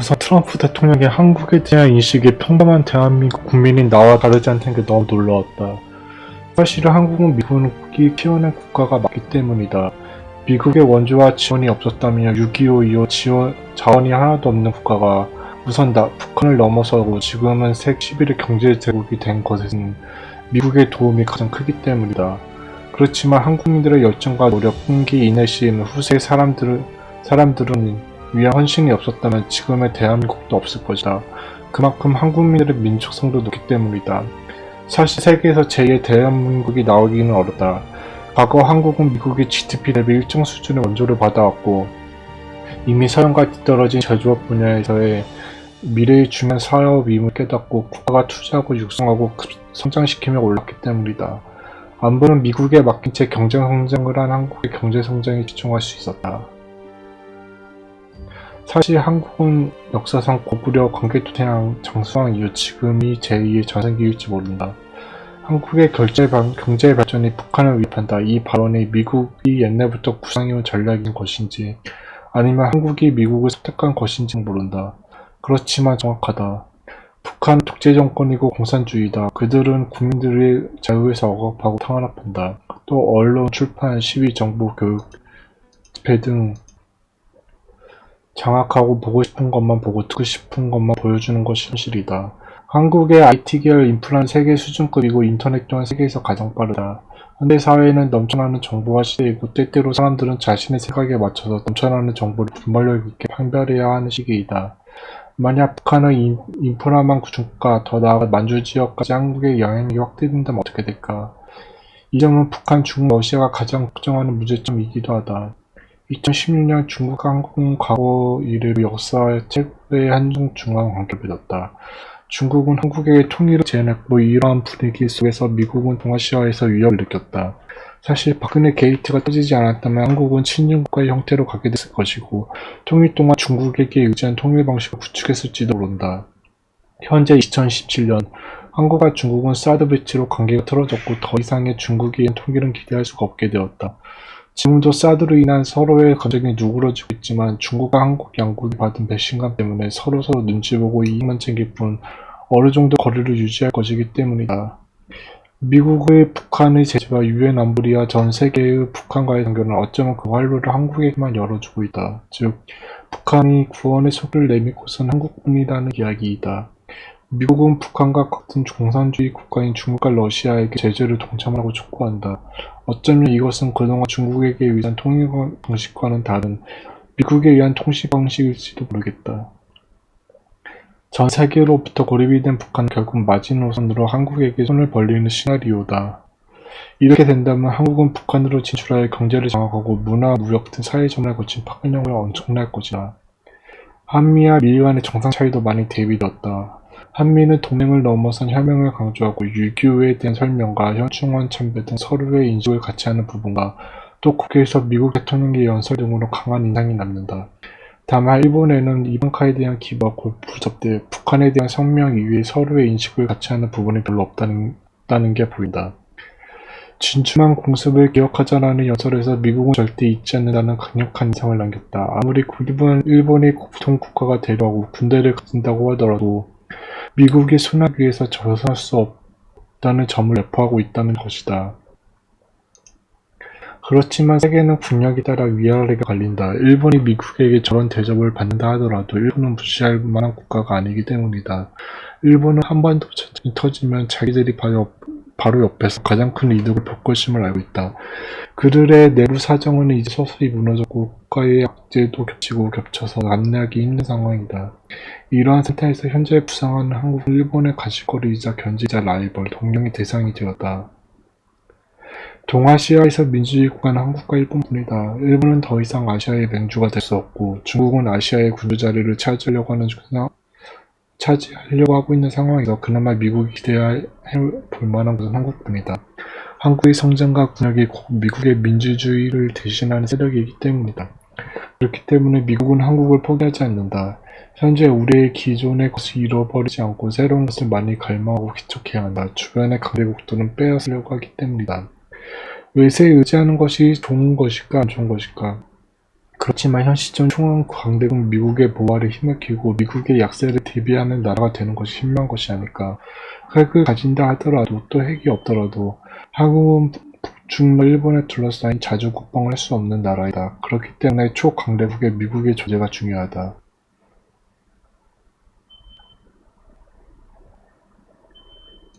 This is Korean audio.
우선 트럼프 대통령의 한국에 대한 인식이 평범한 대한민국 국민인 나와 다르지 않다는 게 너무 놀라웠다. 사실은 한국은 미국이 키워낸 국가가 맞기 때문이다. 미국의 원조와 지원이 없었다면 6.25 이후 자원이 하나도 없는 국가가 우선 북한을 넘어서고 지금은 세계 11의 경제 제국이 된 것은 미국의 도움이 가장 크기 때문이다. 그렇지만 한국민들의 열정과 노력, 끈기, 인내심, 후세 사람들은 위한 헌신이 없었다면 지금의 대한민국도 없을 것이다. 그만큼 한국민들의 민족성도 높기 때문이다. 사실 세계에서 제2의 대한민국이 나오기는 어렵다. 과거 한국은 미국의 GDP 대비 일정 수준의 원조를 받아왔고 이미 서양과 뒤떨어진 제조업 분야에서의 미래의 중요한 사업 의무를 깨닫고 국가가 투자하고 육성하고 성장시키며 올랐기 때문이다. 안보는 미국에 맡긴 채 경제성장을 한 한국의 경제성장에 집중할 수 있었다. 사실 한국은 역사상 고구려, 광개토대왕, 장수왕 이후 지금이 제2의 전성기일지 모른다. 한국의 경제 발전이 북한을 위협한다. 이 발언이 미국이 옛날부터 구상해온 전략인 것인지 아니면 한국이 미국을 선택한 것인지는 모른다. 그렇지만 정확하다. 북한은 독재정권이고 공산주의다. 그들은 국민들의 자유에서 억압하고 탄압한다. 또 언론, 출판, 시위, 정보, 교육, 집회 등 장악하고 보고 싶은 것만 보고 듣고 싶은 것만 보여주는 것이 현실이다. 한국의 IT계열 인프라는 세계 수준급이고 인터넷 또한 세계에서 가장 빠르다. 현대 사회는 넘쳐나는 정보화 시대이고 때때로 사람들은 자신의 생각에 맞춰서 넘쳐나는 정보를 분별력 있게 판별해야 하는 시기이다. 만약 북한의 인프라만 구축과 더 나아가 만주 지역까지 한국의 영향력이 확대된다면 어떻게 될까? 이 점은 북한, 중국, 러시아가 가장 걱정하는 문제점이기도 하다. 2016년 중국과 한국은 과거 이래 역사 최고의 한중-중앙 관계를 맺었다. 중국은 한국에게 통일을 제안했고 이러한 분위기 속에서 미국은 동아시아에서 위협을 느꼈다. 사실 박근혜 게이트가 터지지 않았다면 한국은 친중국가의 형태로 가게 됐을 것이고 통일 동안 중국에게 의지한 통일 방식을 구축했을지도 모른다. 현재 2017년 한국과 중국은 사드 배치로 관계가 틀어졌고 더 이상의 중국에 의한 통일은 기대할 수가 없게 되었다. 지금도 사드로 인한 서로의 감정이 누그러지고 있지만 중국과 한국 양국이 받은 배신감 때문에 서로서로 눈치 보고 이익만 챙길 뿐 어느 정도 거리를 유지할 것이기 때문이다. 미국의 북한의 제재와 유엔 안보리와 전 세계의 북한과의 단결은 어쩌면 그 활로를 한국에게만 열어주고 있다. 즉, 북한이 구원의 손길을 내밀고선 한국뿐이라는 이야기이다. 미국은 북한과 같은 공산주의 국가인 중국과 러시아에게 제재를 동참하라고 촉구한다. 어쩌면 이것은 그동안 중국에게 의한 통일 방식과는 다른 미국에 의한 통치 방식일지도 모르겠다. 전 세계로부터 고립이 된 북한은 결국 마지노선으로 한국에게 손을 벌리는 시나리오다. 이렇게 된다면 한국은 북한으로 진출하여 경제를 장악하고 문화, 무역 등 사회전환을 거친 파급력을 엄청날 것이다. 한미와 미일 간의 정상 차이도 많이 대비되었다. 한미는 동맹을 넘어선 혈맹을 강조하고 유교에 대한 설명과 현충원 참배 등 서로의 인식을 같이 하는 부분과 또 국회에서 미국 대통령의 연설 등으로 강한 인상이 남는다. 다만 일본에는 이방카에 대한 기부와 골프 접대, 북한에 대한 성명 이외에 서로의 인식을 같이 하는 부분이 별로 없다는 게 보인다. 진주만 공습을 기억하자라는 연설에서 미국은 절대 잊지 않는다는 강력한 인상을 남겼다. 아무리 일본이 보통국가가 되려고 군대를 가진다고 하더라도 미국의 순환 위에서 벗어날 수 없다는 점을 내포하고 있다는 것이다. 그렇지만 세계는 국력에 따라 위아래가 갈린다. 일본이 미국에게 저런 대접을 받는다 하더라도 일본은 무시할 만한 국가가 아니기 때문이다. 일본은 한반도 전쟁이 터지면 자기들이 바로 옆에서 가장 큰 이득을 볼 것임을 알고 있다. 그들의 내부 사정은 이제 서서히 무너졌고 국가의 악재도 겹쳐서 감내하기 힘든 상황이다. 이러한 상태에서 현재 부상하는 한국은 일본의 가시거리이자 견제이자 라이벌, 동경의 대상이 되었다. 동아시아에서 민주주의 국가는 한국과 일본뿐이다. 일본은 더 이상 아시아의 맹주가 될 수 없고 중국은 아시아의 군주 자리를 차지하려고 하고 있는 상황에서 그나마 미국이 기대해 볼 만한 것은 한국뿐이다. 한국의 성장과 군역이 곧 미국의 민주주의를 대신하는 세력이기 때문이다. 그렇기 때문에 미국은 한국을 포기하지 않는다. 현재 우리의 기존의 것을 잃어버리지 않고 새로운 것을 많이 갈망하고 개척해야 한다. 주변의 강대국들은 빼앗으려고 하기 때문이다. 외세에 의지하는 것이 좋은 것일까 안 좋은 것일까? 그렇지만 현 시점 총은 강대국 미국의 보호 아래 힘을 키우고 미국의 약세를 대비하는 나라가 되는 것이 현명한 것이 아닐까. 핵을 가진다 하더라도 또 핵이 없더라도 한국은 북중러 일본에 둘러싸인 자주 국방을 할 수 없는 나라이다. 그렇기 때문에 초강대국의 미국의 존재가 중요하다.